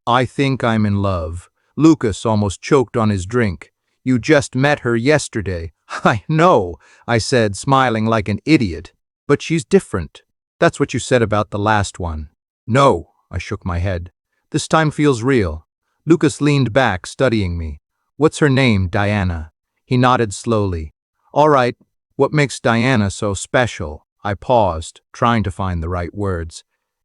I think I'm in love. Lucas almost choked on his drink. You just met her yesterday. I know, I said, smiling like an idiot. But she's different. That's what you said about the last one. No, I shook my head. This time feels real. Lucas leaned back, studying me. What's her name, Diana? He nodded slowly. All right, what makes Diana so special? I paused, trying to find the right words.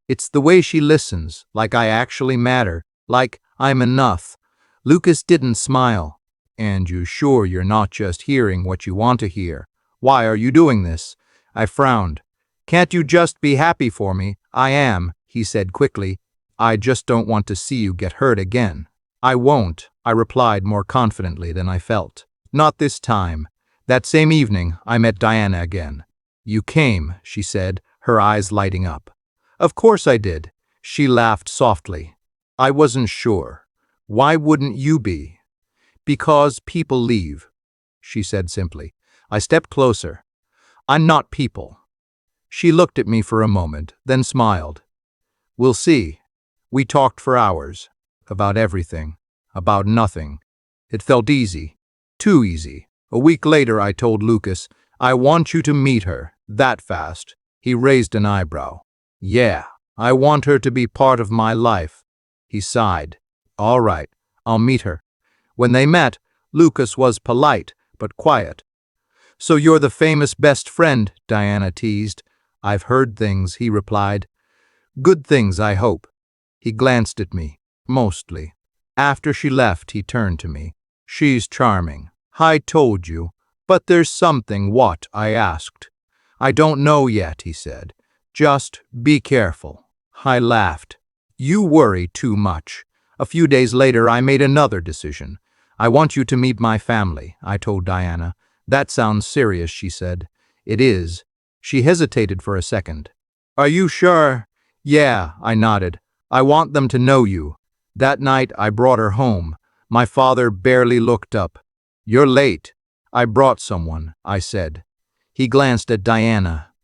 It's the way she listens, like I actually matter, like I'm enough. Lucas didn't smile. And you sure you're not just hearing what you want to hear? Why are you doing this? I frowned. Can't you just be happy for me? I am, he said quickly. I just don't want to see you get hurt again. I won't, I replied more confidently than I felt. Not this time. That same evening, I met Diana again. You came, she said, her eyes lighting up. Of course I did. She laughed softly. I wasn't sure. Why wouldn't you be? Because people leave, she said simply. I stepped closer. I'm not people. She looked at me for a moment, then smiled. We'll see. We talked for hours. About everything. About nothing. It felt easy. Too easy. A week later I told Lucas, I want you to meet her. That fast. He raised an eyebrow. Yeah, I want her to be part of my life. He sighed. All right, I'll meet her. When they met, Lucas was polite, but quiet. So you're the famous best friend, Diana teased. I've heard things, he replied. Good things, I hope. He glanced at me, mostly. After she left, he turned to me. She's charming. I told you. But there's something, what? I asked. I don't know yet, he said. Just be careful. I laughed. You worry too much. A few days later, I made another decision. I want you to meet my family, I told Diana. That sounds serious, she said. It is. She hesitated for a second. Are you sure? Yeah, I nodded. I want them to know you. That night, I brought her home. My father barely looked up. You're late. I brought someone, I said. He glanced at Diana.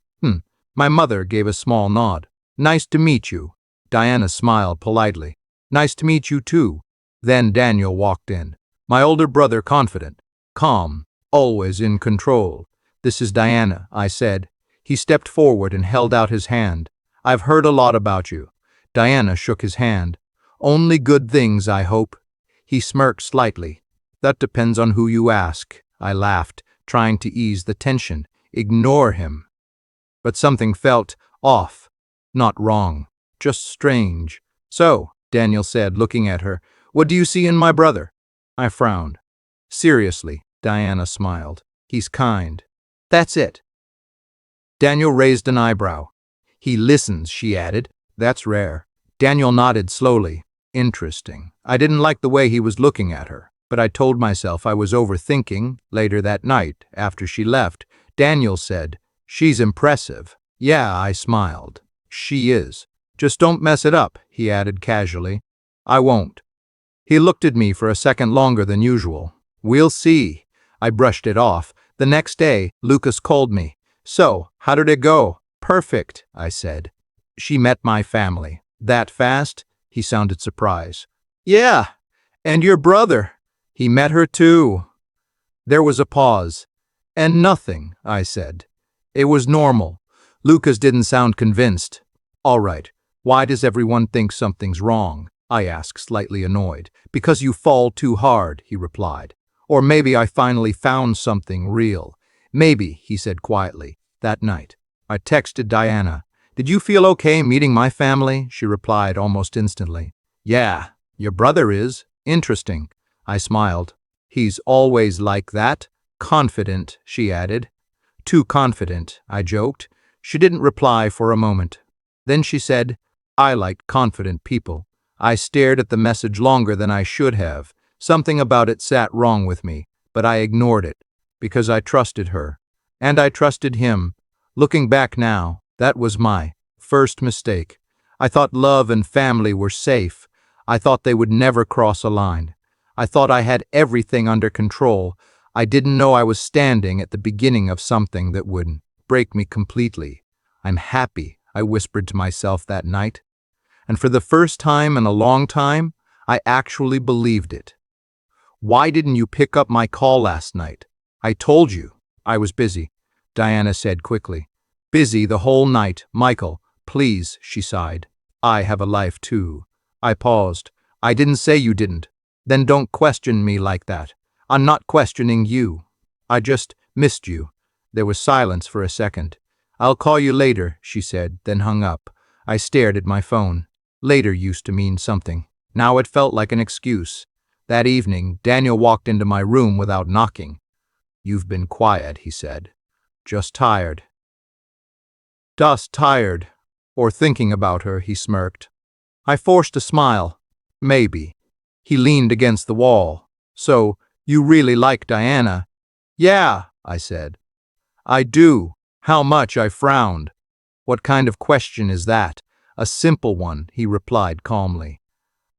My mother gave a small nod. Nice to meet you. Diana smiled politely. Nice to meet you too. Then Daniel walked in. My older brother, confident, calm, always in control. This is Diana, I said. He stepped forward and held out his hand. I've heard a lot about you. Diana shook his hand. Only good things, I hope. He smirked slightly. That depends on who you ask. I laughed, trying to ease the tension. Ignore him. But something felt off. Not wrong. Just strange. So, Daniel said, looking at her, what do you see in my brother? I frowned. Seriously, Diana smiled. He's kind. That's it. Daniel raised an eyebrow. He listens, she added. That's rare. Daniel nodded slowly. Interesting. I didn't like the way he was looking at her, but I told myself I was overthinking. Later that night, after she left, Daniel said, She's impressive. Yeah, I smiled. She is. Just don't mess it up, he added casually. I won't. He looked at me for a second longer than usual. We'll see. I brushed it off. The next day, Lucas called me. So, how did it go? Perfect, I said. She met my family. That fast? He sounded surprised. Yeah, and your brother. He met her too. There was a pause. And nothing, I said. It was normal. Lucas didn't sound convinced. All right, why does everyone think something's wrong? I asked, slightly annoyed. Because you fall too hard, he replied. Or maybe I finally found something real. Maybe, he said quietly. That night, I texted Diana. Did you feel okay meeting my family? She replied almost instantly. Yeah, your brother is. Interesting. I smiled. He's always like that. Confident, she added. Too confident, I joked. She didn't reply for a moment. Then she said, I like confident people. I stared at the message longer than I should have. Something about it sat wrong with me, but I ignored it, because I trusted her. And I trusted him. Looking back now, that was my first mistake. I thought love and family were safe. I thought they would never cross a line. I thought I had everything under control. I didn't know I was standing at the beginning of something that would break me completely. I'm happy, I whispered to myself that night. And for the first time in a long time, I actually believed it. Why didn't you pick up my call last night? I told you. I was busy, Diana said quickly. Busy the whole night, Michael. Please, she sighed. I have a life too. I paused. I didn't say you didn't. Then don't question me like that. I'm not questioning you. I just missed you. There was silence for a second. I'll call you later, she said, then hung up. I stared at my phone. Later used to mean something. Now it felt like an excuse. That evening, Daniel walked into my room without knocking. You've been quiet, he said. Just tired. Just tired. Or thinking about her, he smirked. I forced a smile. Maybe. He leaned against the wall. So, you really like Diana? Yeah, I said. I do. How much? I frowned. What kind of question is that? A simple one, he replied calmly.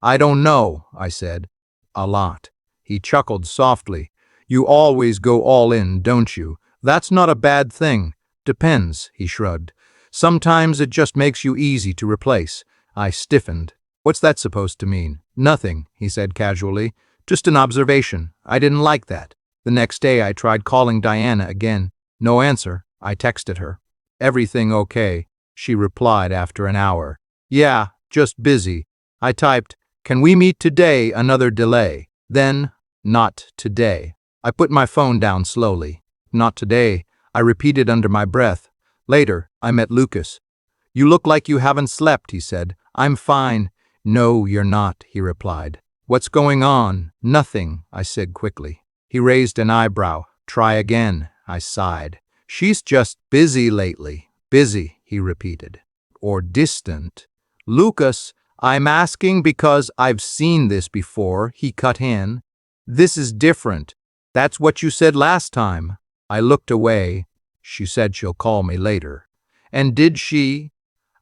I don't know, I said. A lot. He chuckled softly. You always go all in, don't you? That's not a bad thing. Depends, he shrugged. Sometimes it just makes you easy to replace. I stiffened. What's that supposed to mean? Nothing, he said casually. Just an observation. I didn't like that. The next day I tried calling Diana again. No answer. I texted her. Everything okay, she replied after an hour. Yeah, just busy. I typed, can we meet today? Another delay. Then, not today. I put my phone down slowly. Not today, I repeated under my breath. Later, I met Lucas. You look like you haven't slept, he said. I'm fine. No, you're not, he replied. What's going on? Nothing, I said quickly. He raised an eyebrow. Try again, I sighed. She's just busy lately. Busy, he repeated. Or distant. Lucas, I'm asking because I've seen this before, he cut in. This is different. That's what you said last time. I looked away. She said she'll call me later. And did she?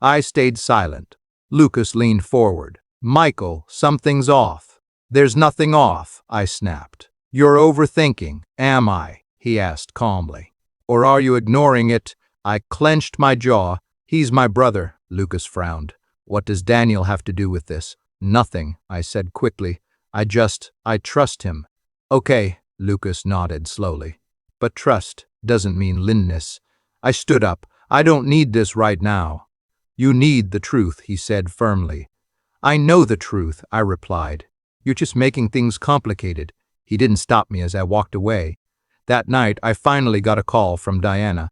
I stayed silent. Lucas leaned forward. Michael, something's off. There's nothing off, I snapped. You're overthinking, am I? He asked calmly. Or are you ignoring it? I clenched my jaw. He's my brother, Lucas frowned. What does Daniel have to do with this? Nothing, I said quickly. I trust him. Okay, Lucas nodded slowly. But trust doesn't mean Linness. I stood up. I don't need this right now. You need the truth, he said firmly. I know the truth, I replied. You're just making things complicated. He didn't stop me as I walked away. That night, I finally got a call from Diana.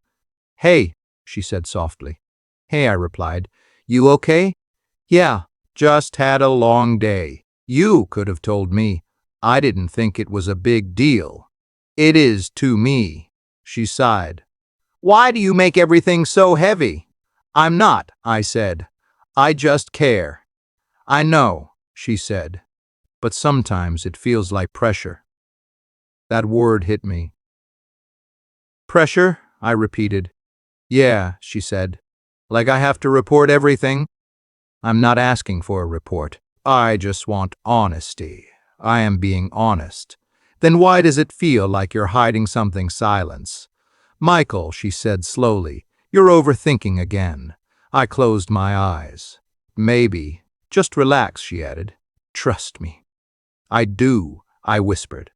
Hey, she said softly. Hey, I replied. You okay? Yeah, just had a long day. You could have told me. I didn't think it was a big deal. It is to me, she sighed. Why do you make everything so heavy? I'm not, I said. I just care. I know, she said. But sometimes it feels like pressure. That word hit me. Pressure? I repeated. Yeah, she said. Like I have to report everything? I'm not asking for a report. I just want honesty. I am being honest. Then why does it feel like you're hiding something? Silence. Michael, she said slowly, you're overthinking again. I closed my eyes. Maybe. Just relax, she added. Trust me. I do, I whispered.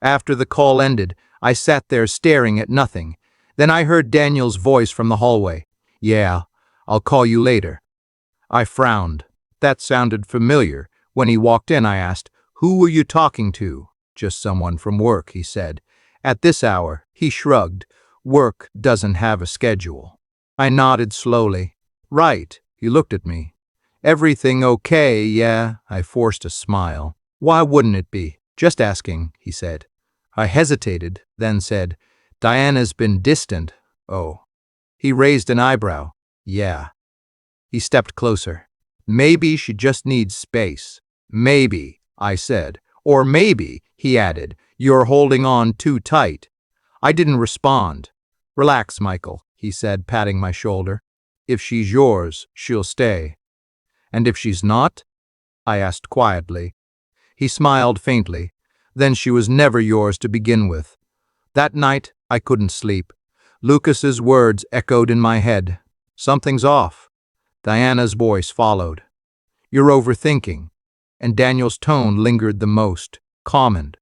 After the call ended, I sat there staring at nothing. Then I heard Daniel's voice from the hallway. Yeah, I'll call you later. I frowned. That sounded familiar. When he walked in, I asked, Who were you talking to? Just someone from work, he said. At this hour, he shrugged. Work doesn't have a schedule. I nodded slowly. Right, he looked at me. Everything okay, yeah? I forced a smile. Why wouldn't it be? Just asking, he said. I hesitated, then said, Diana's been distant. Oh. He raised an eyebrow. Yeah. He stepped closer. Maybe she just needs space. Maybe, I said. Or maybe, he added, you're holding on too tight. I didn't respond. Relax, Michael, he said, patting my shoulder. If she's yours, she'll stay. And if she's not? I asked quietly. He smiled faintly. Then she was never yours to begin with. That night, I couldn't sleep. Lucas's words echoed in my head. Something's off. Diana's voice followed. You're overthinking. and Daniel's tone lingered the most, calm,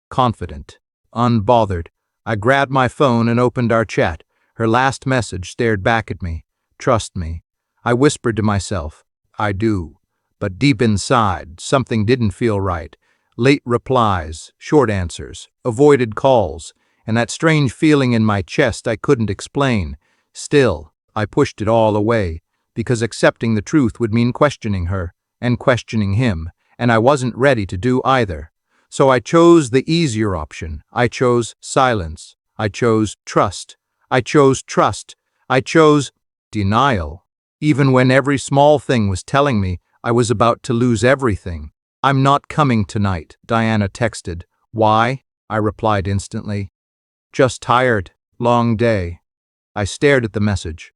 confident, unbothered. I grabbed my phone and opened our chat. Her last message stared back at me. Trust me. I whispered to myself, I do. But deep inside, something didn't feel right. Late replies, short answers, avoided calls, and that strange feeling in my chest I couldn't explain. Still, I pushed it all away, because accepting the truth would mean questioning her, and questioning him, and I wasn't ready to do either. So I chose the easier option. I chose silence. I chose trust. I chose trust. I chose denial. Even when every small thing was telling me I was about to lose everything. I'm not coming tonight, Diana texted. Why? I replied instantly. Just tired. Long day. I stared at the message.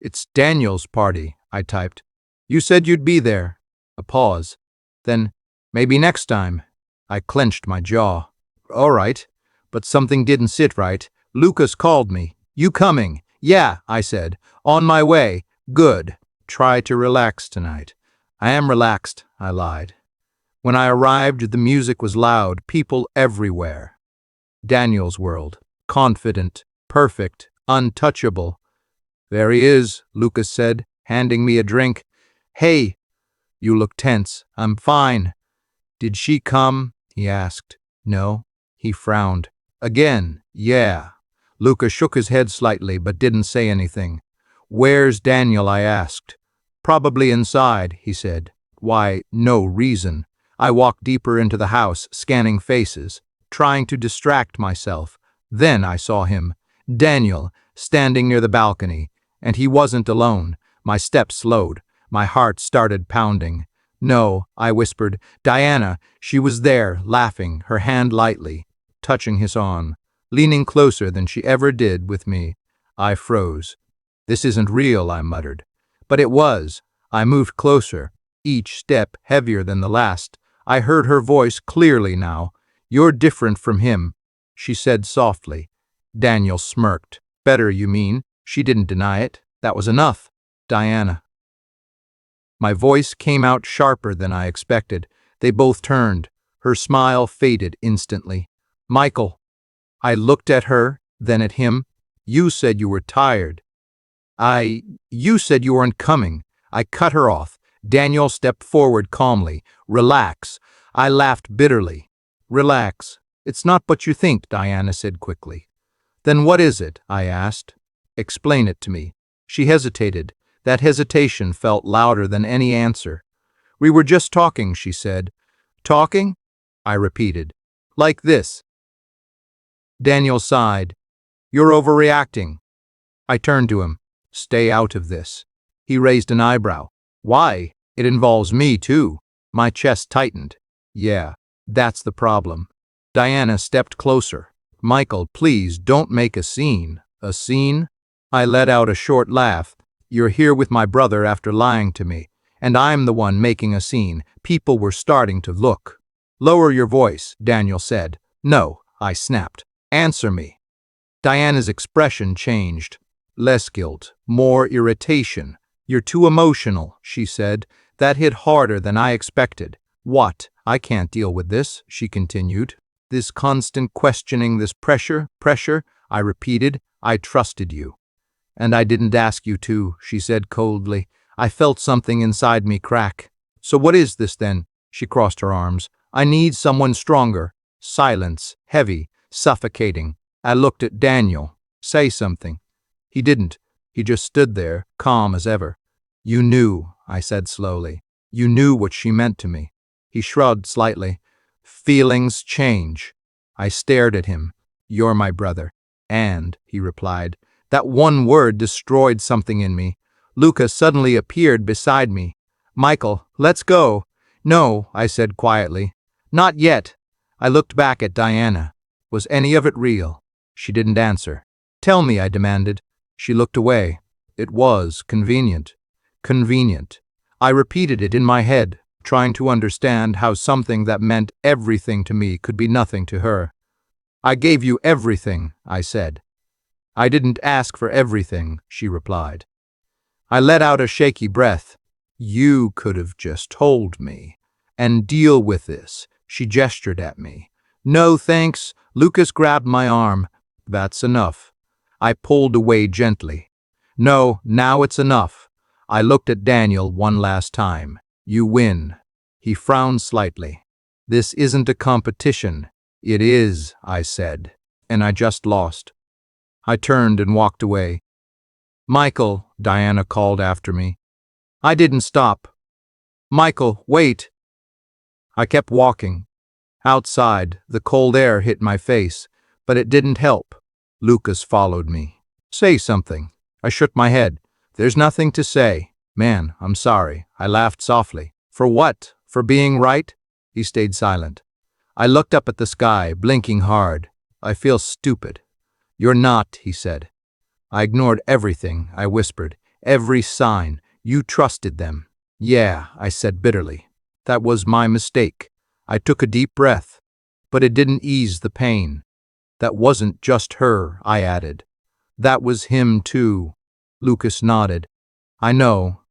It's Daniel's party, I typed. You said you'd be there. A pause. Then, maybe next time. I clenched my jaw. All right. But something didn't sit right. Lucas called me. You coming? Yeah, I said. On my way. Good. Try to relax tonight. I am relaxed, I lied. When I arrived, the music was loud, people everywhere. Daniel's world. Confident, perfect, untouchable. There he is, Lucas said, handing me a drink. Hey, you look tense. I'm fine. Did she come? He asked. No. He frowned. Again, yeah. Lucas shook his head slightly but didn't say anything. Where's Daniel? I asked. Probably inside, he said. Why, no reason. I walked deeper into the house, scanning faces, trying to distract myself. Then I saw him, Daniel, standing near the balcony. And he wasn't alone. My steps slowed. My heart started pounding. No, I whispered. Diana, she was there, laughing, her hand lightly, touching his arm, leaning closer than she ever did with me. I froze. This isn't real, I muttered. But it was. I moved closer, each step heavier than the last. I heard her voice clearly now. You're different from him, she said softly. Daniel smirked. Better, you mean? She didn't deny it. That was enough. Diana. My voice came out sharper than I expected. They both turned. Her smile faded instantly. Michael. I looked at her, then at him. You said you were tired. You said you weren't coming. I cut her off. Daniel stepped forward calmly. Relax. I laughed bitterly. Relax. It's not what you think, Diana said quickly. Then what is it? I asked. Explain it to me. She hesitated. That hesitation felt louder than any answer. We were just talking, she said. Talking? I repeated. Like this. Daniel sighed. You're overreacting. I turned to him. Stay out of this. He raised an eyebrow. Why? It involves me, too. My chest tightened. Yeah, that's the problem. Diana stepped closer. Michael, please don't make a scene. A scene? I let out a short laugh. You're here with my brother after lying to me, and I'm the one making a scene. People were starting to look. Lower your voice, Daniel said. No, I snapped. Answer me. Diana's expression changed. Less guilt, more irritation. You're too emotional, she said. That hit harder than I expected. What? I can't deal with this, she continued. This constant questioning, this pressure, I repeated. I trusted you. And I didn't ask you to, she said coldly. I felt something inside me crack. So what is this then? She crossed her arms. I need someone stronger. Silence, heavy, suffocating. I looked at Daniel. Say something. He didn't. He just stood there, calm as ever. You knew, I said slowly. You knew what she meant to me. He shrugged slightly. Feelings change. I stared at him. You're my brother. And, he replied, that one word destroyed something in me. Lucas suddenly appeared beside me. Michael, let's go. No, I said quietly. Not yet. I looked back at Diana. Was any of it real? She didn't answer. Tell me, I demanded. She looked away. It was convenient. Convenient. I repeated it in my head, trying to understand how something that meant everything to me could be nothing to her. I gave you everything, I said. I didn't ask for everything, she replied. I let out a shaky breath. You could have just told me. and deal with this. She gestured at me. No, thanks. Lucas grabbed my arm. That's enough. I pulled away gently. No, now it's enough. I looked at Daniel one last time. You win. He frowned slightly. This isn't a competition. It is, I said, and I just lost. I turned and walked away. Michael, Diana called after me. I didn't stop. Michael, wait. I kept walking. Outside, the cold air hit my face, but it didn't help. Lucas followed me. Say something. I shook my head. There's nothing to say. Man, I'm sorry. I laughed softly. For what? For being right? He stayed silent. I looked up at the sky, blinking hard. I feel stupid. You're not, he said. I ignored everything, I whispered. Every sign. You trusted them. Yeah, I said bitterly. That was my mistake. I took a deep breath, but it didn't ease the pain. That wasn't just her, I added. That was him too. Lucas nodded. I know.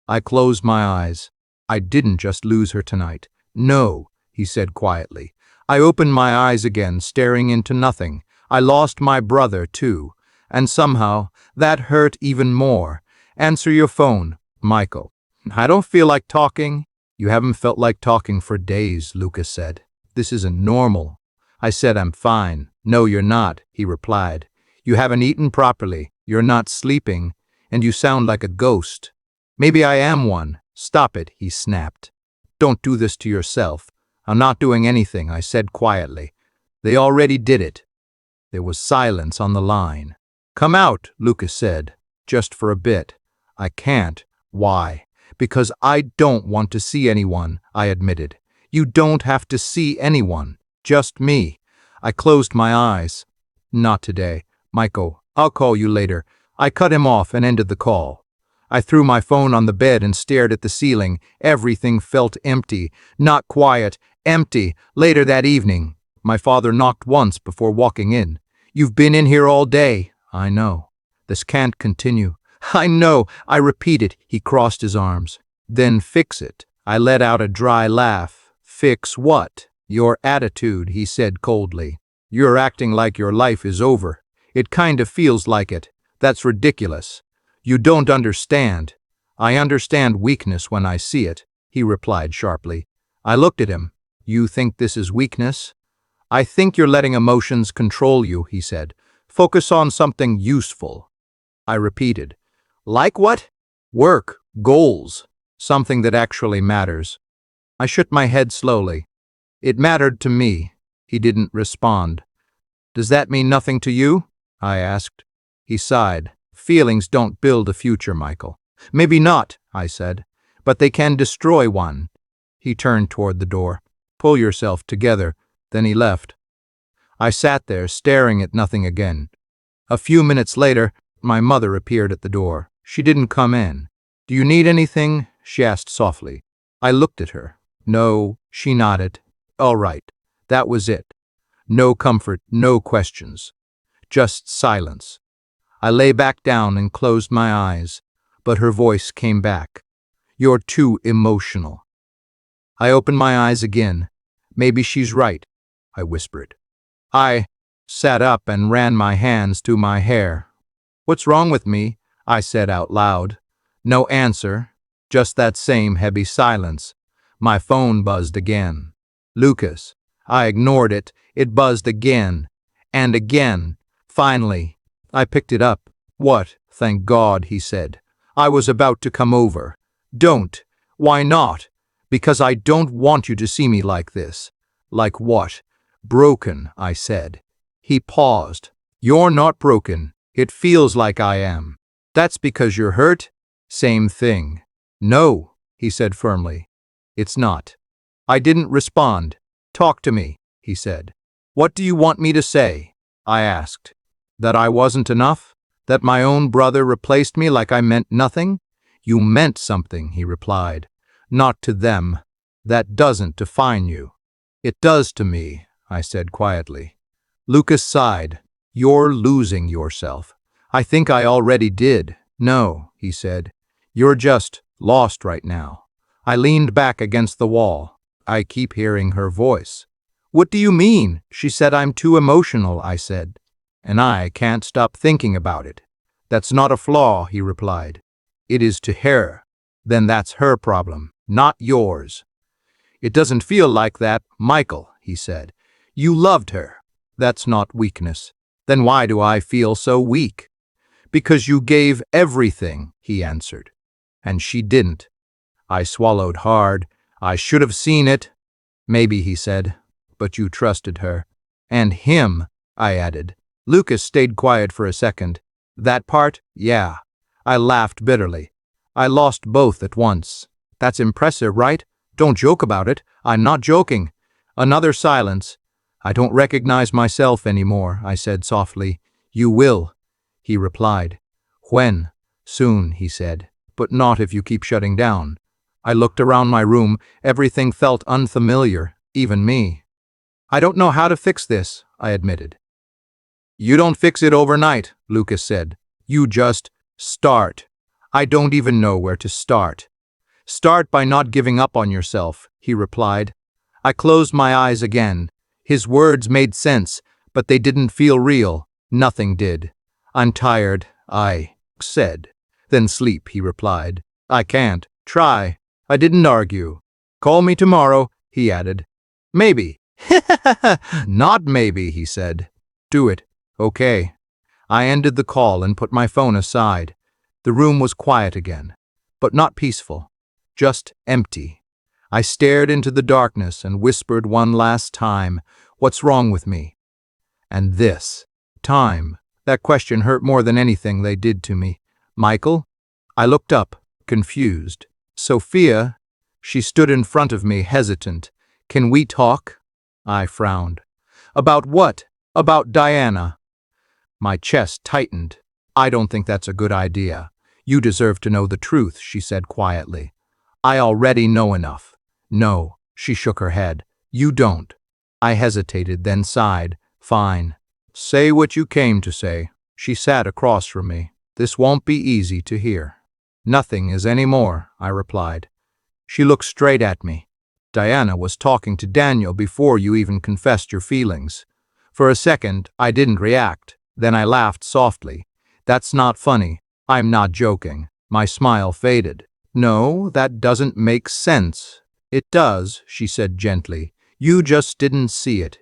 I closed my eyes. I didn't just lose her tonight. No, he said quietly. I opened my eyes again, staring into nothing. I lost my brother too, and somehow that hurt even more. Answer your phone, Michael. I don't feel like talking. You haven't felt like talking for days, Lucas said. This isn't normal. I said I'm fine. No, you're not, he replied. You haven't eaten properly, you're not sleeping, and you sound like a ghost. Maybe I am one. Stop it, he snapped. Don't do this to yourself. I'm not doing anything, I said quietly. They already did it. There was silence on the line. Come out, Lucas said, just for a bit. I can't. Why? Because I don't want to see anyone, I admitted. You don't have to see anyone, just me. I closed my eyes. Not today. Michael, I'll call you later. I cut him off and ended the call. I threw my phone on the bed and stared at the ceiling. Everything felt empty, not quiet, empty. Later that evening, my father knocked once before walking in. You've been in here all day. I know. This can't continue. I know, I repeated. He crossed his arms. Then fix it. I let out a dry laugh. Fix what? Your attitude, he said coldly. You're acting like your life is over. It kind of feels like it. That's ridiculous. You don't understand. I understand weakness when I see it, he replied sharply. I looked at him. You think this is weakness? I think you're letting emotions control you, he said. Focus on something useful. I repeated. Like what? Work, goals, something that actually matters. I shook my head slowly. It mattered to me. He didn't respond. Does that mean nothing to you? I asked. He sighed. Feelings don't build a future, Michael. Maybe not, I said, but they can destroy one. He turned toward the door. Pull yourself together. Then he left. I sat there, staring at nothing again. A few minutes later, my mother appeared at the door. She didn't come in. Do you need anything? She asked softly. I looked at her. No, she nodded. All right. That was it. No comfort, no questions. Just silence. I lay back down and closed my eyes, but her voice came back. You're too emotional. I opened my eyes again. Maybe she's right, I whispered. I sat up and ran my hands through my hair. What's wrong with me? I said out loud. No answer, just that same heavy silence. My phone buzzed again. Lucas. I ignored it. It buzzed again and again. Finally, I picked it up. What? Thank God, he said. I was about to come over. Don't. Why not? Because I don't want you to see me like this. Like what? Broken, I said. He paused. You're not broken. It feels like I am. That's because you're hurt? Same thing. No, he said firmly. It's not. I didn't respond. Talk to me, he said. What do you want me to say? I asked. That I wasn't enough? That my own brother replaced me like I meant nothing? You meant something, he replied. Not to them. That doesn't define you. It does to me, I said quietly. Lucas sighed. You're losing yourself. I think I already did. No, he said. You're just lost right now. I leaned back against the wall. I keep hearing her voice. What do you mean? She said I'm too emotional, I said. And I can't stop thinking about it. That's not a flaw, he replied. It is to her. Then that's her problem, not yours. It doesn't feel like that, Michael, he said. You loved her. That's not weakness. Then why do I feel so weak? Because you gave everything, he answered. And she didn't. I swallowed hard. I should have seen it. Maybe, he said, but you trusted her. And him, I added. Lucas stayed quiet for a second. That part? Yeah. I laughed bitterly. I lost both at once. That's impressive, right? Don't joke about it. I'm not joking. Another silence. I don't recognize myself anymore, I said softly. You will, he replied. When? Soon, he said. But not if you keep shutting down. I looked around my room. Everything felt unfamiliar, even me. I don't know how to fix this, I admitted. You don't fix it overnight, Lucas said. You just start. I don't even know where to start. Start by not giving up on yourself, he replied. I closed my eyes again. His words made sense, but they didn't feel real. Nothing did. I'm tired, I said. Then sleep, he replied. I can't. Try. I didn't argue. Call me tomorrow, he added. Maybe. Not maybe, he said. Do it. Okay. I ended the call and put my phone aside. The room was quiet again, but not peaceful, just empty. I stared into the darkness and whispered one last time, what's wrong with me? And this time, that question hurt more than anything they did to me. Michael? I looked up, confused. Sophia? She stood in front of me, hesitant. Can we talk? I frowned. About what? About Diana. My chest tightened. I don't think that's a good idea. You deserve to know the truth, she said quietly. I already know enough. No, she shook her head. You don't. I hesitated, then sighed. Fine. Say what you came to say. She sat across from me. This won't be easy to hear. Nothing is any more, I replied. She looked straight at me. Diana was talking to Daniel before you even confessed your feelings. For a second, I didn't react. Then I laughed softly. That's not funny. I'm not joking. My smile faded. No, that doesn't make sense. It does, she said gently. You just didn't see it.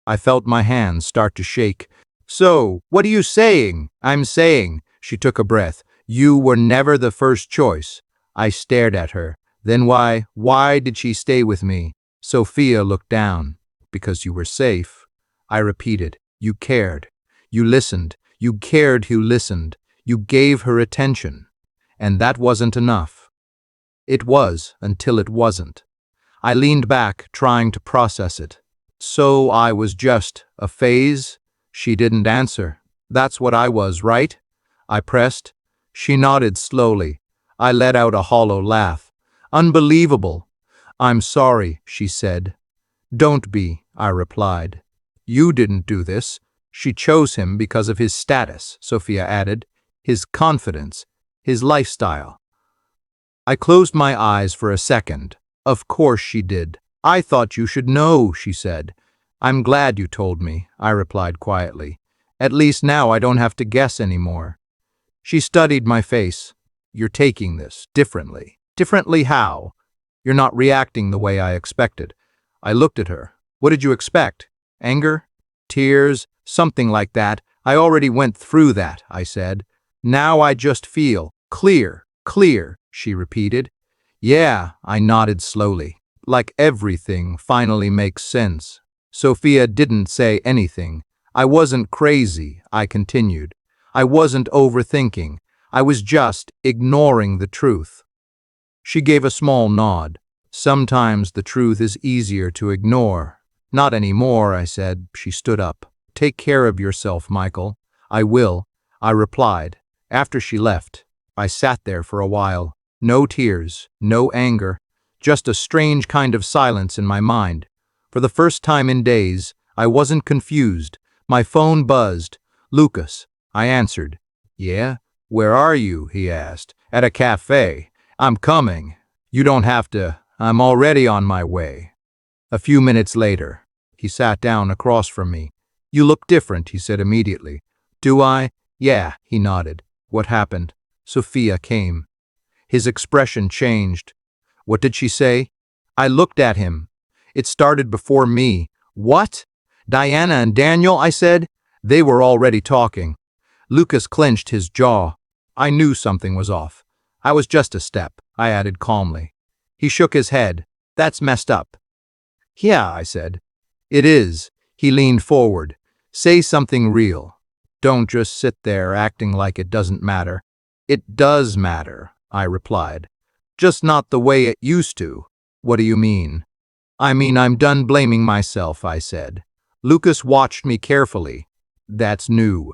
I felt my hands start to shake. So, what are you saying? I'm saying, she took a breath. You were never the first choice. I stared at her. Then why did she stay with me? Sophia looked down. Because you were safe. I repeated. You cared. You listened. You cared who listened. You gave her attention. And that wasn't enough. It was until it wasn't. I leaned back, trying to process it. So I was just a phase? She didn't answer. That's what I was, right? I pressed. She nodded slowly. I let out a hollow laugh. Unbelievable. I'm sorry, she said. Don't be, I replied. You didn't do this. She chose him because of his status, Sophia added, his confidence, his lifestyle. I closed my eyes for a second. Of course she did. I thought you should know, she said. I'm glad you told me, I replied quietly. At least now I don't have to guess anymore. She studied my face. You're taking this differently. Differently how? You're not reacting the way I expected. I looked at her. What did you expect? Anger? Tears? Something like that. I already went through that, I said. Now I just feel clear, she repeated. Yeah, I nodded slowly. Like everything finally makes sense. Sophia didn't say anything. I wasn't crazy, I continued. I wasn't overthinking. I was just ignoring the truth. She gave a small nod. Sometimes the truth is easier to ignore. Not anymore, I said. She stood up. Take care of yourself, Michael. I will, I replied. After she left, I sat there for a while. No tears, no anger, just a strange kind of silence in my mind. For the first time in days, I wasn't confused. My phone buzzed. Lucas, I answered. Yeah? Where are you? He asked. At a cafe. I'm coming. You don't have to. I'm already on my way. A few minutes later, he sat down across from me. You look different, he said immediately. Do I? Yeah, he nodded. What happened? Sophia came. His expression changed. What did she say? I looked at him. It started before me. What? Diana and Daniel, I said. They were already talking. Lucas clenched his jaw. I knew something was off. I was just a step, I added calmly. He shook his head. That's messed up. Yeah, I said. It is. He leaned forward. Say something real. Don't just sit there acting like it doesn't matter. It does matter, I replied. Just not the way it used to. What do you mean? I mean, I'm done blaming myself, I said. Lucas watched me carefully. That's new.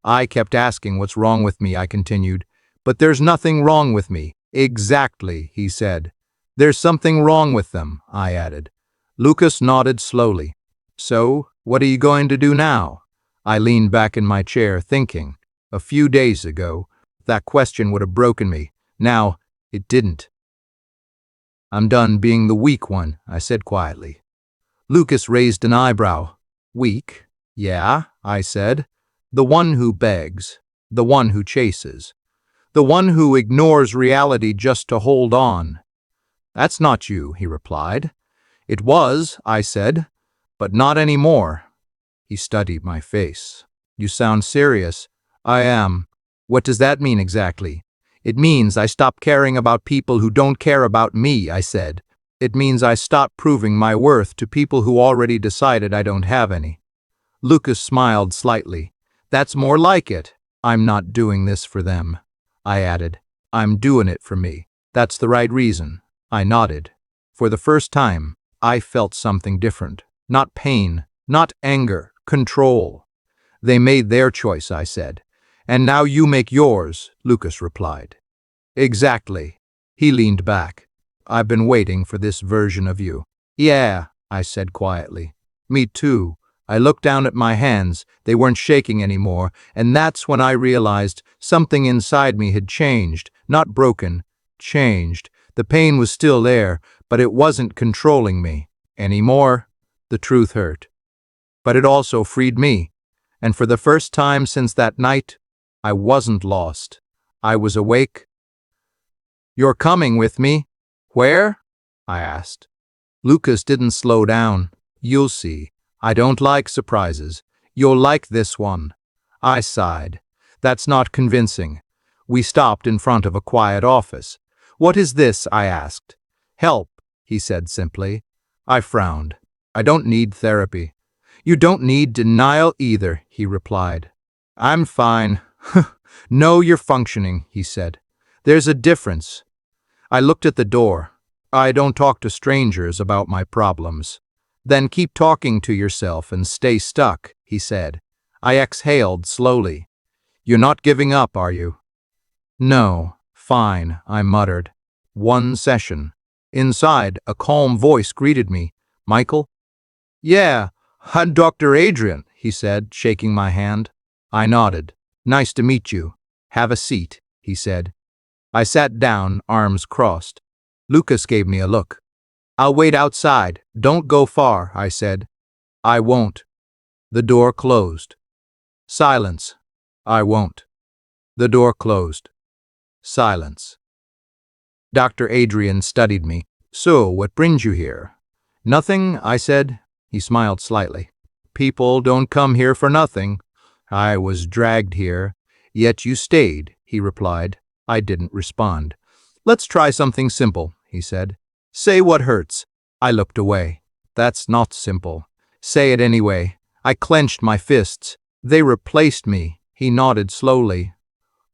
I kept asking what's wrong with me, I continued. But there's nothing wrong with me. Exactly, he said. There's something wrong with them, I added. Lucas nodded slowly. So, what are you going to do now? I leaned back in my chair, thinking. A few days ago, that question would have broken me. Now, it didn't. I'm done being the weak one, I said quietly. Lucas raised an eyebrow. Weak? Yeah, I said. The one who begs. The one who chases. The one who ignores reality just to hold on. That's not you, he replied. It was, I said, but not anymore. He studied my face. You sound serious. I am. What does that mean exactly? It means I stop caring about people who don't care about me, I said. It means I stop proving my worth to people who already decided I don't have any. Lucas smiled slightly. That's more like it. I'm not doing this for them. I added. I'm doing it for me. That's the right reason. I nodded. For the first time, I felt something different. Not pain, not anger, control. They made their choice, I said. And now you make yours, Lucas replied. Exactly. He leaned back. I've been waiting for this version of you. Yeah, I said quietly. Me too. I looked down at my hands. They weren't shaking anymore, and that's when I realized something inside me had changed. Not broken, changed. The pain was still there, but it wasn't controlling me anymore. The truth hurt. But it also freed me. And for the first time since that night, I wasn't lost. I was awake. You're coming with me? Where? I asked. Lucas didn't slow down. You'll see. I don't like surprises. You'll like this one. I sighed. That's not convincing. We stopped in front of a quiet office. What is this? I asked. Help, he said simply. I frowned. I don't need therapy. You don't need denial either, he replied. I'm fine. No, you're functioning, he said. There's a difference. I looked at the door. I don't talk to strangers about my problems. Then keep talking to yourself and stay stuck, he said. I exhaled slowly. You're not giving up, are you? No, fine, I muttered. One session. Inside, a calm voice greeted me. Michael? Yeah, I'm Dr. Adrian, he said, shaking my hand. I nodded. Nice to meet you. Have a seat, he said. I sat down, arms crossed. Lucas gave me a look. I'll wait outside. Don't go far, I said. I won't. The door closed. Silence. I won't. The door closed. Silence. Dr. Adrian studied me. So, what brings you here? Nothing, I said. He smiled slightly. People don't come here for nothing. I was dragged here. Yet you stayed, he replied. I didn't respond. Let's try something simple, he said. Say what hurts. I looked away. That's not simple. Say it anyway. I clenched my fists. They replaced me. He nodded slowly.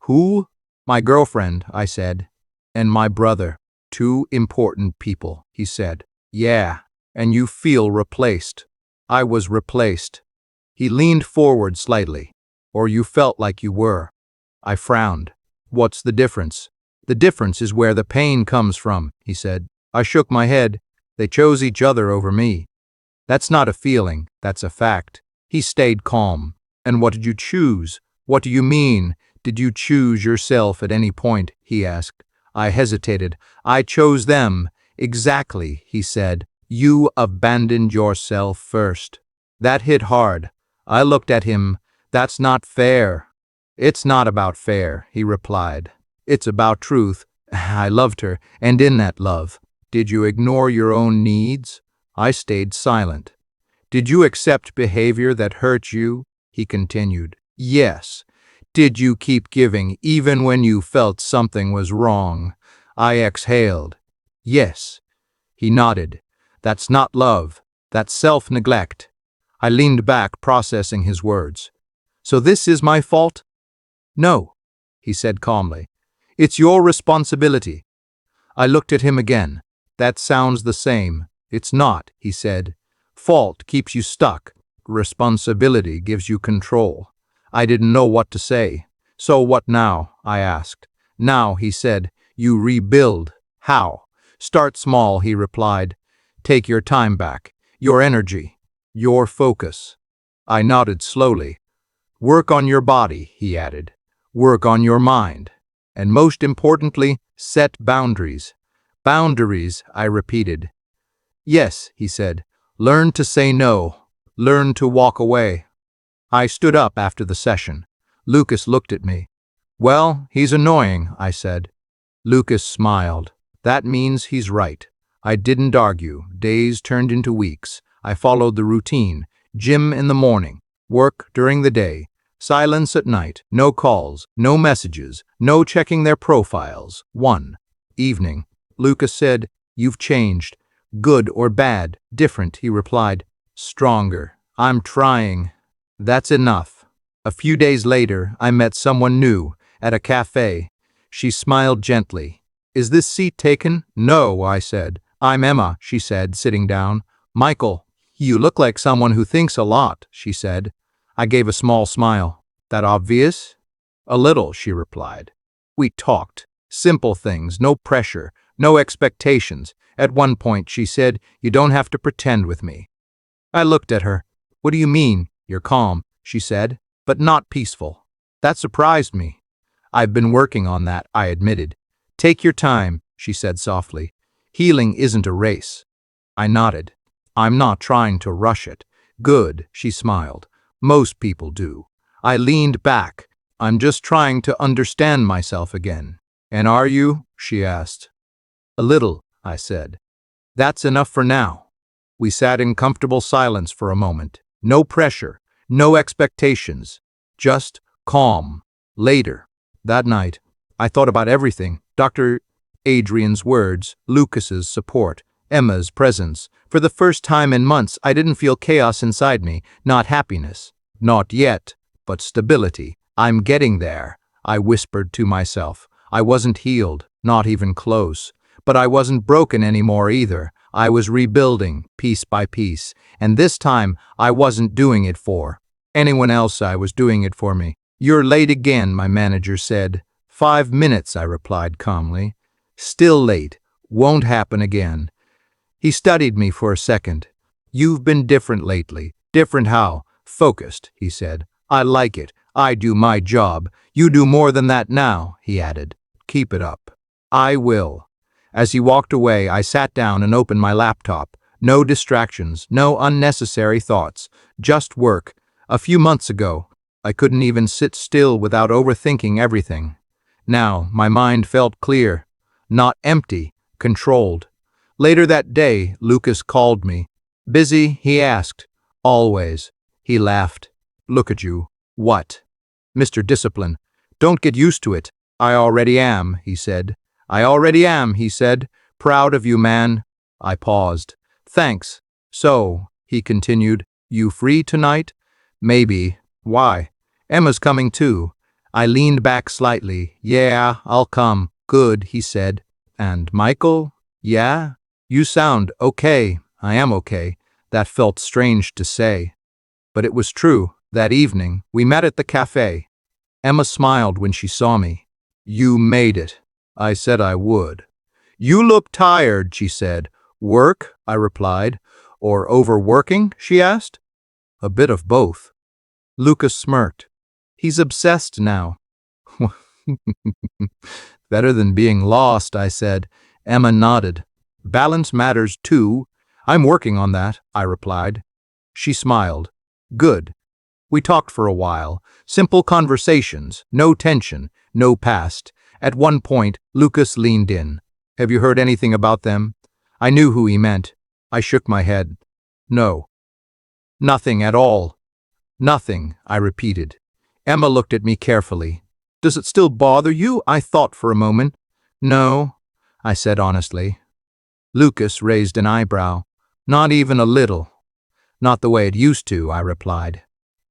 Who? My girlfriend, I said. And my brother. Two important people, he said. Yeah, and you feel replaced. I was replaced. He leaned forward slightly. Or you felt like you were. I frowned. What's the difference? The difference is where the pain comes from, he said. I shook my head. They chose each other over me. That's not a feeling, that's a fact. He stayed calm. And what did you choose? What do you mean? Did you choose yourself at any point? He asked. I hesitated. I chose them. Exactly, he said. You abandoned yourself first. That hit hard. I looked at him. That's not fair. It's not about fair, he replied. It's about truth. I loved her, and in that love, did you ignore your own needs? I stayed silent. Did you accept behavior that hurt you? He continued. Yes. Did you keep giving even when you felt something was wrong? I exhaled. Yes. He nodded. That's not love. That's self-neglect. I leaned back, processing his words. So this is my fault? No, he said calmly. It's your responsibility. I looked at him again. That sounds the same. It's not, he said. Fault keeps you stuck. Responsibility gives you control. I didn't know what to say. So what now? I asked. Now, he said, you rebuild. How? Start small, he replied. Take your time back, your energy, your focus. I nodded slowly. Work on your body, he added. Work on your mind. And most importantly, set boundaries. Boundaries, I repeated. Yes, he said. Learn to say no. Learn to walk away. I stood up after the session. Lucas looked at me. Well, he's annoying, I said. Lucas smiled. That means he's right. I didn't argue. Days turned into weeks. I followed the routine. Gym in the morning. Work during the day. Silence at night. No calls. No messages. No checking their profiles. Evening. Lucas said, You've changed. Good or bad. Different, he replied. Stronger. I'm trying. That's enough. A few days later, I met someone new at a cafe. She smiled gently. Is this seat taken? No, I said. I'm Emma, she said, sitting down. Michael, you look like someone who thinks a lot, she said. I gave a small smile. That obvious? A little, she replied. We talked. Simple things, no pressure, no expectations. At one point, she said, You don't have to pretend with me. I looked at her. What do you mean? You're calm, she said, but not peaceful. That surprised me. I've been working on that, I admitted. Take your time, she said softly. Healing isn't a race. I nodded. I'm not trying to rush it. Good, she smiled. Most people do. I leaned back. I'm just trying to understand myself again. And are you? She asked. A little, I said. That's enough for now. We sat in comfortable silence for a moment. No pressure, no expectations, just calm. Later, that night, I thought about everything. Dr. Adrian's words, Lucas's support, Emma's presence. For the first time in months, I didn't feel chaos inside me, not happiness. Not yet, but stability. I'm getting there, I whispered to myself. I wasn't healed, not even close. But I wasn't broken anymore either. I was rebuilding, piece by piece. And this time, I wasn't doing it for anyone else. I was doing it for me. You're late again, my manager said. 5 minutes, I replied calmly. Still late. Won't happen again. He studied me for a second. You've been different lately. Different how? Focused, he said. I like it. I do my job. You do more than that now, he added. Keep it up. I will. As he walked away, I sat down and opened my laptop. No distractions, no unnecessary thoughts, just work. A few months ago, I couldn't even sit still without overthinking everything. Now, my mind felt clear, not empty, controlled. Later that day, Lucas called me. Busy, he asked. Always. He laughed. Look at you. What? Mr. Discipline. Don't get used to it. I already am, he said. I already am, he said. Proud of you, man. I paused. Thanks. So, he continued, you free tonight? Maybe. Why? Emma's coming too. I leaned back slightly. Yeah, I'll come. Good, he said. And Michael? Yeah? You sound okay. I am okay. That felt strange to say. But it was true. That evening, we met at the cafe. Emma smiled when she saw me. You made it. I said I would. You look tired, she said. Work, I replied. Or overworking, she asked. A bit of both. Lucas smirked. He's obsessed now. Better than being lost, I said. Emma nodded. Balance matters too. I'm working on that, I replied. She smiled. Good. We talked for a while. Simple conversations, no tension, no past. At one point, Lucas leaned in. Have you heard anything about them? I knew who he meant. I shook my head. No. Nothing at all. Nothing, I repeated. Emma looked at me carefully. Does it still bother you? I thought for a moment. No, I said honestly. Lucas raised an eyebrow. Not even a little. Not the way it used to, I replied.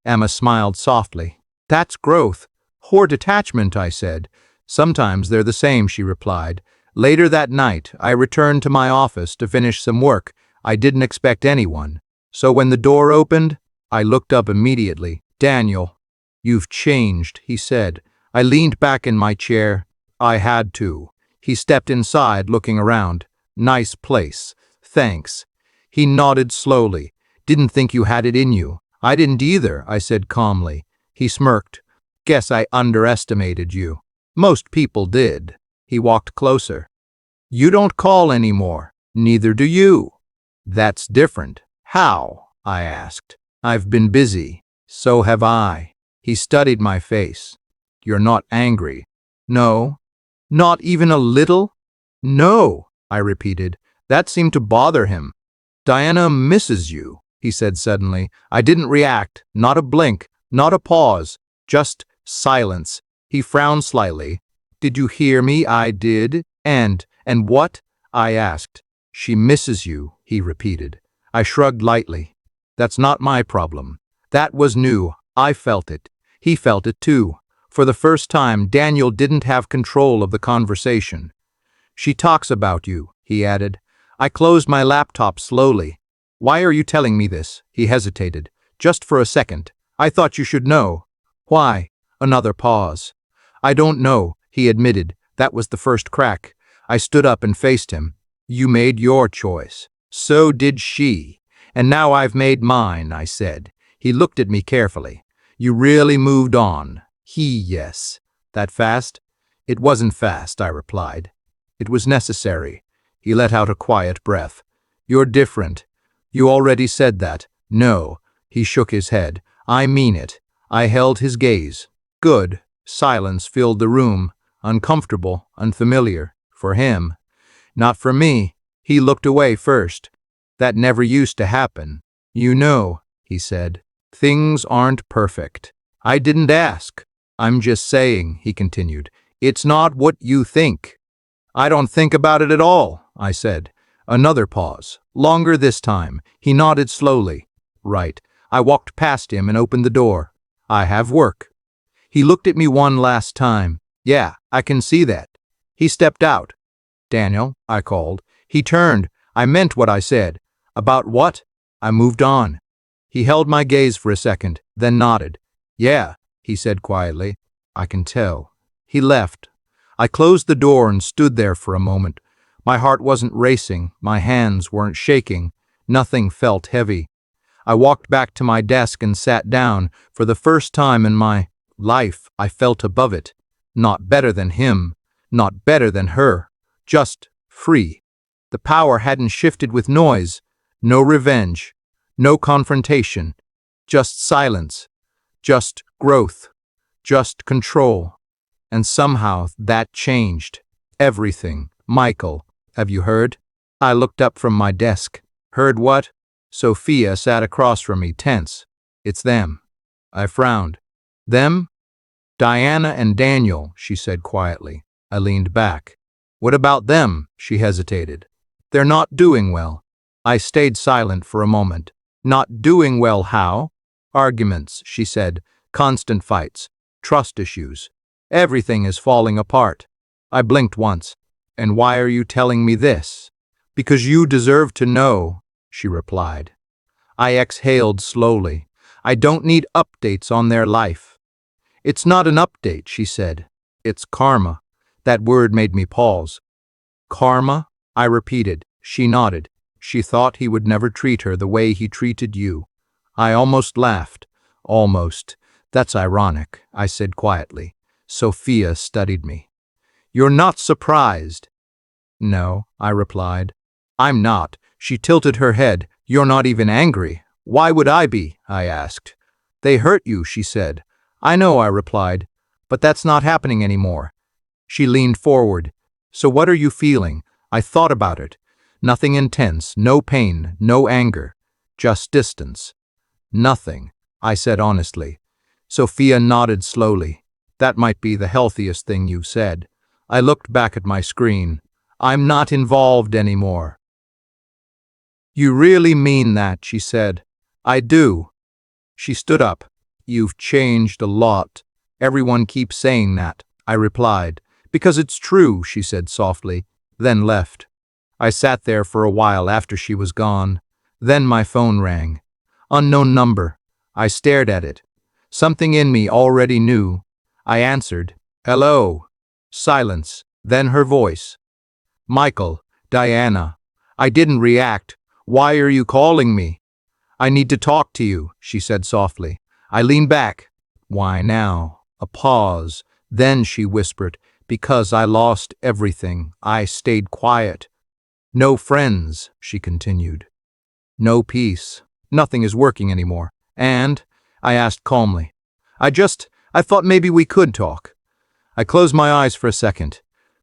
Emma smiled softly. That's growth. Or detachment, I said. Sometimes they're the same, she replied. Later that night, I returned to my office to finish some work. I didn't expect anyone. So when the door opened, I looked up immediately. Daniel, you've changed, he said. I leaned back in my chair. I had to. He stepped inside, looking around. Nice place. Thanks. He nodded slowly. Didn't think you had it in you. I didn't either, I said calmly. He smirked. Guess I underestimated you. Most people did. He walked closer. You don't call anymore. Neither do you. That's different. How? I asked. I've been busy. So have I. He studied my face. You're not angry. No. Not even a little? No, I repeated. That seemed to bother him. Diana misses you, he said suddenly. I didn't react. Not a blink. Not a pause. Just silence. He frowned slightly. Did you hear me? I did. And what? I asked. She misses you, he repeated. I shrugged lightly. That's not my problem. That was new. I felt it. He felt it too. For the first time, Daniel didn't have control of the conversation. She talks about you, he added. I closed my laptop slowly. Why are you telling me this? He hesitated. Just for a second. I thought you should know. Why? Another pause. I don't know, he admitted. That was the first crack. I stood up and faced him. You made your choice. So did she. And now I've made mine, I said. He looked at me carefully. You really moved on. Yes. That fast? It wasn't fast, I replied. It was necessary. He let out a quiet breath. You're different. You already said that. No. He shook his head. I mean it. I held his gaze. Good. Silence filled the room. Uncomfortable, unfamiliar. For him. Not for me. He looked away first. That never used to happen. You know, he said. Things aren't perfect. I didn't ask. I'm just saying, he continued. It's not what you think. I don't think about it at all, I said. Another pause. Longer this time. He nodded slowly. Right. I walked past him and opened the door. I have work. He looked at me one last time. Yeah, I can see that. He stepped out. Daniel, I called. He turned. I meant what I said. About what? I moved on. He held my gaze for a second, then nodded. Yeah, he said quietly. I can tell. He left. I closed the door and stood there for a moment. My heart wasn't racing. My hands weren't shaking. Nothing felt heavy. I walked back to my desk and sat down. For the first time in my life, I felt above it. Not better than him. Not better than her. Just free. The power hadn't shifted with noise. No revenge. No confrontation. Just silence. Just growth. Just control. And somehow that changed. Everything. Michael, have you heard? I looked up from my desk. Heard what? Sophia sat across from me, tense. It's them. I frowned. Them? Diana and Daniel, she said quietly. I leaned back. What about them? She hesitated. They're not doing well. I stayed silent for a moment. Not doing well how? Arguments, she said. Constant fights. Trust issues. Everything is falling apart. I blinked once. And why are you telling me this? Because you deserve to know, she replied. I exhaled slowly. I don't need updates on their life. It's not an update, she said. It's karma. That word made me pause. Karma? I repeated. She nodded. She thought he would never treat her the way he treated you. I almost laughed. Almost. That's ironic, I said quietly. Sophia studied me. You're not surprised? No, I replied. I'm not. She tilted her head. You're not even angry. Why would I be? I asked. They hurt you, she said. I know, I replied. But that's not happening anymore. She leaned forward. So what are you feeling? I thought about it. Nothing intense, no pain, no anger. Just distance. Nothing, I said honestly. Sophia nodded slowly. That might be the healthiest thing you've said. I looked back at my screen. I'm not involved anymore. You really mean that, she said. I do. She stood up. You've changed a lot. Everyone keeps saying that, I replied. Because it's true, she said softly, then left. I sat there for a while after she was gone. Then my phone rang. Unknown number. I stared at it. Something in me already knew. I answered. Hello. Silence. Then her voice. Michael, Diana. I didn't react. Why are you calling me? I need to talk to you, she said softly. I leaned back. Why now? A pause. Then she whispered, because I lost everything. I stayed quiet. No friends, she continued. No peace. Nothing is working anymore. And, I asked calmly, I thought maybe we could talk. I closed my eyes for a second.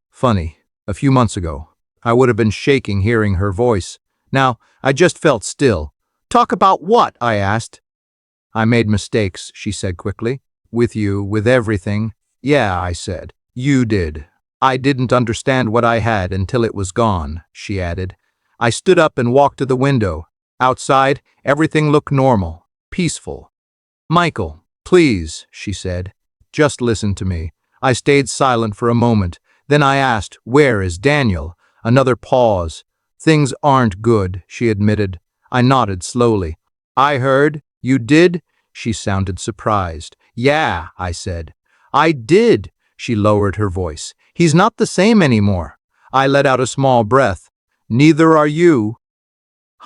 Funny, a few months ago, I would have been shaking hearing her voice. Now, I just felt still. Talk about what? I asked. I made mistakes, she said quickly. With you, with everything. Yeah, I said. You did. I didn't understand what I had until it was gone, she added. I stood up and walked to the window. Outside, everything looked normal, peaceful. Michael, please, she said. Just listen to me. I stayed silent for a moment. Then I asked, where is Daniel? Another pause. Things aren't good, she admitted. I nodded slowly. I heard. You did? She sounded surprised. Yeah, I said. I did. She lowered her voice. He's not the same anymore. I let out a small breath. Neither are you.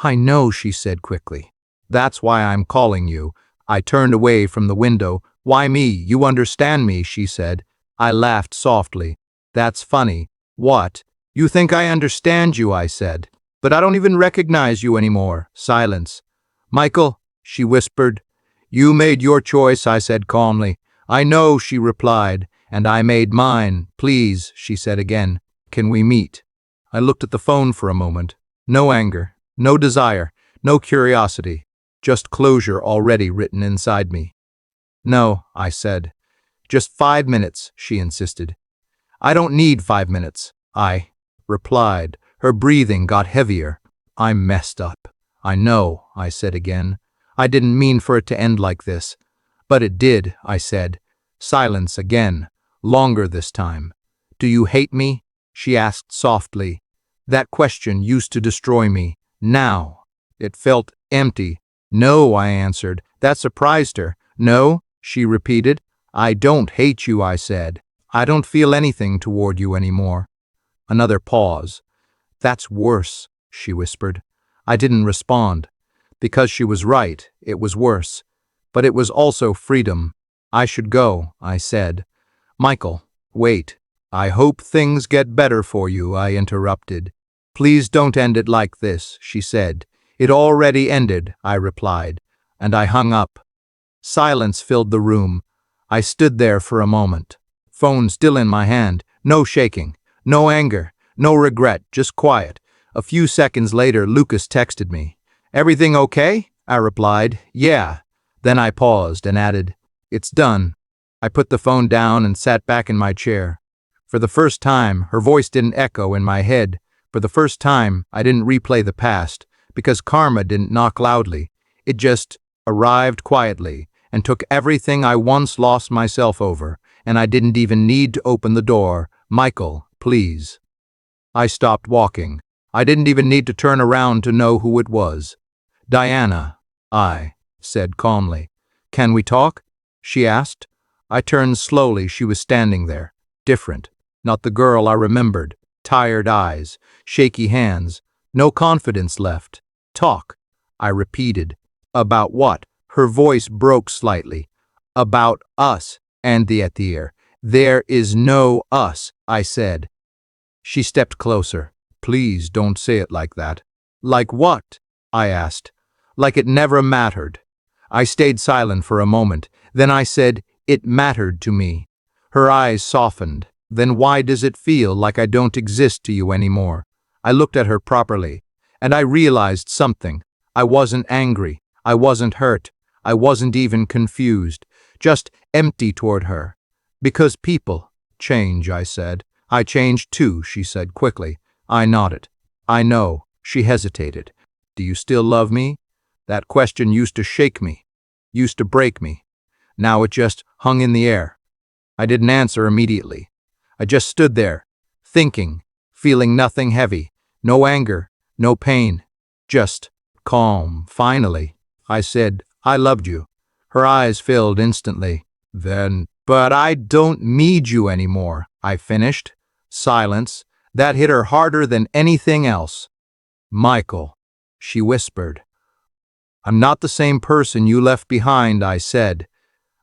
I know, she said quickly. That's why I'm calling you. I turned away from the window. Why me? You understand me, she said. I laughed softly. That's funny. What? You think I understand you, I said. But I don't even recognize you anymore. Silence. Michael, she whispered. You made your choice, I said calmly. I know, she replied, and I made mine. Please, she said again. Can we meet? I looked at the phone for a moment. No anger, no desire, no curiosity, just closure already written inside me. No, I said. Just 5 minutes, she insisted. I don't need 5 minutes, I replied. Her breathing got heavier. I'm messed up. I know, I said again. I didn't mean for it to end like this. But it did, I said. Silence again, longer this time. Do you hate me? She asked softly. That question used to destroy me. Now, it felt empty. No, I answered. That surprised her. No, she repeated. I don't hate you, I said. I don't feel anything toward you anymore. Another pause. That's worse, she whispered. I didn't respond. Because she was right, it was worse. But it was also freedom. I should go, I said. Michael, wait. I hope things get better for you, I interrupted. Please don't end it like this, she said. It already ended, I replied, and I hung up. Silence filled the room. I stood there for a moment. Phone still in my hand, no shaking, no anger, no regret, just quiet. A few seconds later, Lucas texted me. Everything okay? I replied, yeah. Then I paused and added, it's done. I put the phone down and sat back in my chair. For the first time, her voice didn't echo in my head. For the first time, I didn't replay the past, because karma didn't knock loudly. It just arrived quietly and took everything I once lost myself over, and I didn't even need to open the door. Michael, please. I stopped walking. I didn't even need to turn around to know who it was. Diana, I said calmly. Can we talk? She asked. I turned slowly. She was standing there, different. Not the girl I remembered. Tired eyes, shaky hands, no confidence left. Talk, I repeated. About what? Her voice broke slightly. About us, and the ear. There is no us, I said. She stepped closer. Please don't say it like that. Like what? I asked. Like it never mattered. I stayed silent for a moment. Then I said, it mattered to me. Her eyes softened. Then why does it feel like I don't exist to you anymore? I looked at her properly, and I realized something. I wasn't angry. I wasn't hurt. I wasn't even confused. Just empty toward her. Because people change, I said. I changed too, she said quickly. I nodded. I know. She hesitated. Do you still love me? That question used to shake me, used to break me. Now it just hung in the air. I didn't answer immediately. I just stood there, thinking, feeling nothing heavy, no anger, no pain, just calm. Finally, I said, I loved you. Her eyes filled instantly. But I don't need you anymore, I finished. Silence. That hit her harder than anything else. Michael, she whispered. I'm not the same person you left behind, I said.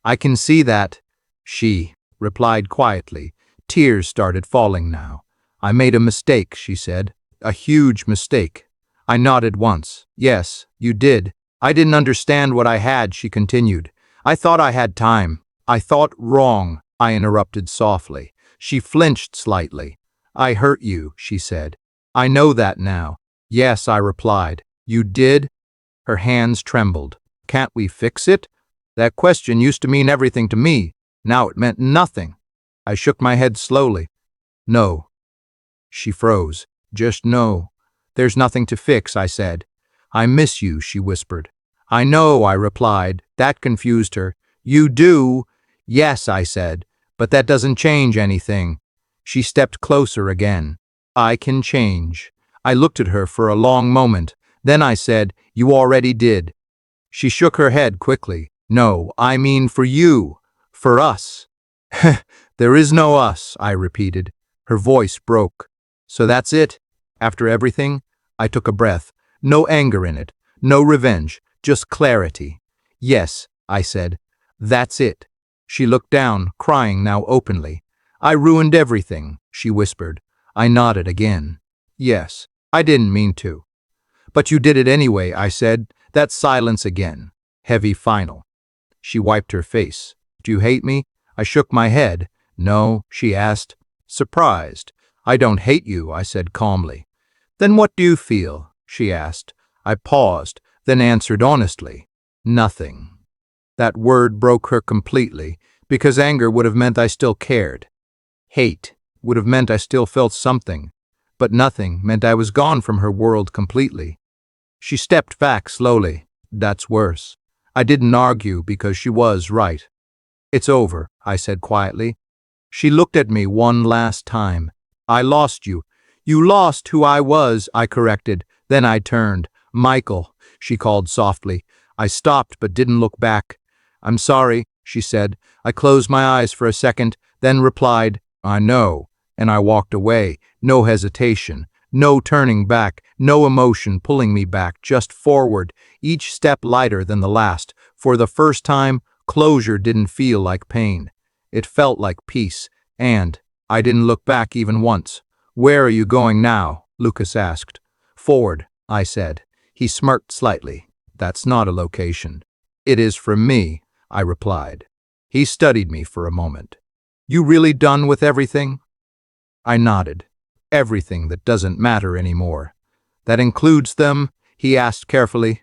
I can see that, she replied quietly. Tears started falling now. I made a mistake, she said. A huge mistake. I nodded once. Yes, you did. I didn't understand what I had, she continued. I thought I had time. I thought wrong, I interrupted softly. She flinched slightly. I hurt you, she said. I know that now. Yes, I replied. You did? Her hands trembled. Can't we fix it? That question used to mean everything to me. Now it meant nothing. I shook my head slowly. No. She froze. Just no. There's nothing to fix, I said. I miss you, she whispered. I know, I replied. That confused her. You do? Yes, I said. But that doesn't change anything. She stepped closer again. I can change. I looked at her for a long moment. Then I said, You already did. She shook her head quickly. No, I mean for you. For us. There is no us, I repeated. Her voice broke. So that's it? After everything? I took a breath. No anger in it. No revenge. Just clarity. Yes, I said. That's it. She looked down, crying now openly. I ruined everything, she whispered. I nodded again. Yes, I didn't mean to. But you did it anyway, I said. That silence again. Heavy final. She wiped her face. Do you hate me? I shook my head. No, she asked. Surprised. I don't hate you, I said calmly. Then what do you feel? She asked. I paused, then answered honestly. Nothing. That word broke her completely, because anger would have meant I still cared. Hate would have meant I still felt something, but nothing meant I was gone from her world completely. She stepped back slowly. That's worse. I didn't argue because she was right. It's over, I said quietly. She looked at me one last time. I lost you. You lost who I was, I corrected. Then I turned. Michael, she called softly. I stopped but didn't look back. I'm sorry, she said. I closed my eyes for a second, then replied, I know. And I walked away. No hesitation. No turning back. No emotion pulling me back, just forward, each step lighter than the last. For the first time, closure didn't feel like pain. It felt like peace. And I didn't look back even once. Where are you going now? Lucas asked. Forward, I said. He smirked slightly. That's not a location. It is for me, I replied. He studied me for a moment. You really done with everything? I nodded. Everything that doesn't matter anymore. That includes them? He asked carefully.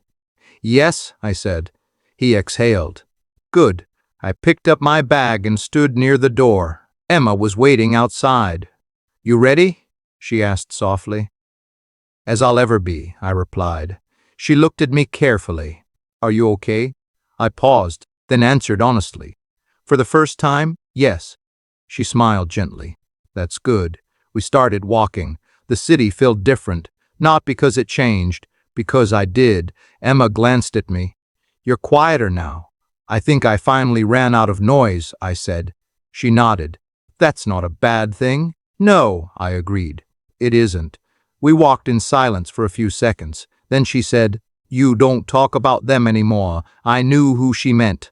Yes, I said. He exhaled. Good. I picked up my bag and stood near the door. Emma was waiting outside. You ready? She asked softly. As I'll ever be, I replied. She looked at me carefully. Are you okay? I paused, then answered honestly. For the first time, yes. She smiled gently. That's good. We started walking. The city felt different, not because it changed, because I did. Emma glanced at me. You're quieter now. I think I finally ran out of noise, I said. She nodded. That's not a bad thing. No, I agreed. It isn't. We walked in silence for a few seconds. Then she said, You don't talk about them anymore. I knew who she meant.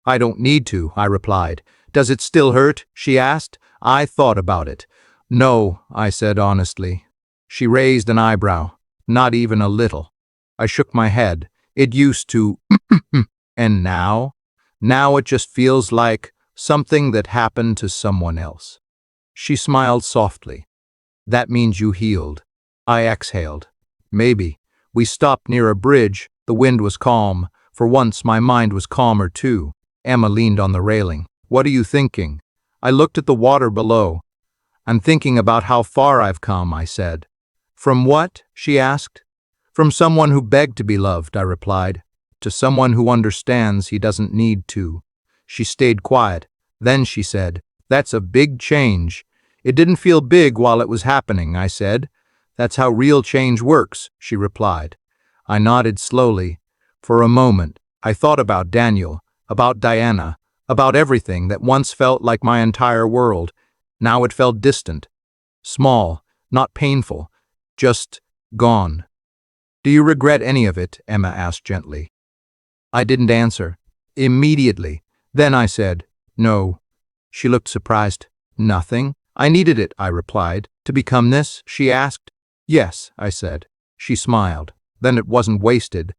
I don't need to, I replied. Does it still hurt? She asked. I thought about it. No, I said honestly. She raised an eyebrow. Not even a little. I shook my head. It used to. And now? Now it just feels like something that happened to someone else. She smiled softly. That means you healed. I exhaled. Maybe. We stopped near a bridge. The wind was calm. For once, my mind was calmer too. Emma leaned on the railing. What are you thinking? I looked at the water below. I'm thinking about how far I've come, I said. From what? She asked. From someone who begged to be loved, I replied. To someone who understands he doesn't need to. She stayed quiet. Then she said, That's a big change. It didn't feel big while it was happening, I said. That's how real change works, she replied. I nodded slowly. For a moment, I thought about Daniel, about Diana, about everything that once felt like my entire world. Now it felt distant, small, not painful, just gone. Do you regret any of it? Emma asked gently. I didn't answer. Immediately. Then I said, No. She looked surprised. Nothing? I needed it, I replied. To become this? She asked. Yes, I said. She smiled. Then it wasn't wasted.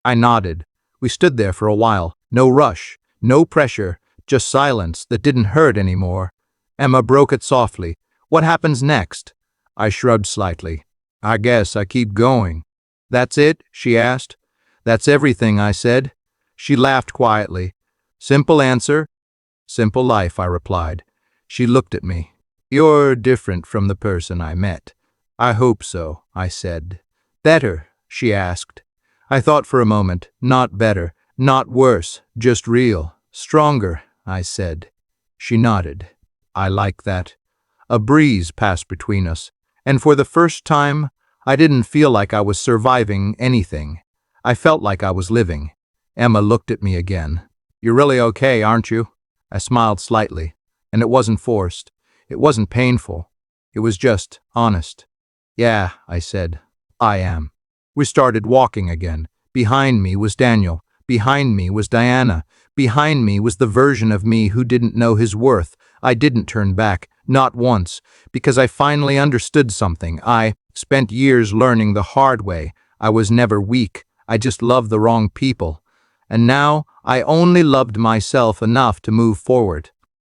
I nodded. We stood there for a while. No rush, no pressure, just silence that didn't hurt anymore. Emma broke it softly. What happens next? I shrugged slightly. I guess I keep going. That's it? She asked. That's everything, I said. She laughed quietly. Simple answer, simple life, I replied. She looked at me. You're different from the person I met. I hope so, I said. Better? She asked. I thought for a moment. Not better, not worse, just real. Stronger, I said. She nodded. I like that. A breeze passed between us, and for the first time, I didn't feel like I was surviving anything. I felt like I was living. Emma looked at me again. You're really okay, aren't you? I smiled slightly, and it wasn't forced. It wasn't painful. It was just honest. Yeah, I said. I am. We started walking again. Behind me was Daniel. Behind me was Diana. Behind me was the version of me who didn't know his worth. I didn't turn back, not once, because I finally understood something. I spent years learning the hard way. I was never weak. I just loved the wrong people. And now I only loved myself enough to move forward.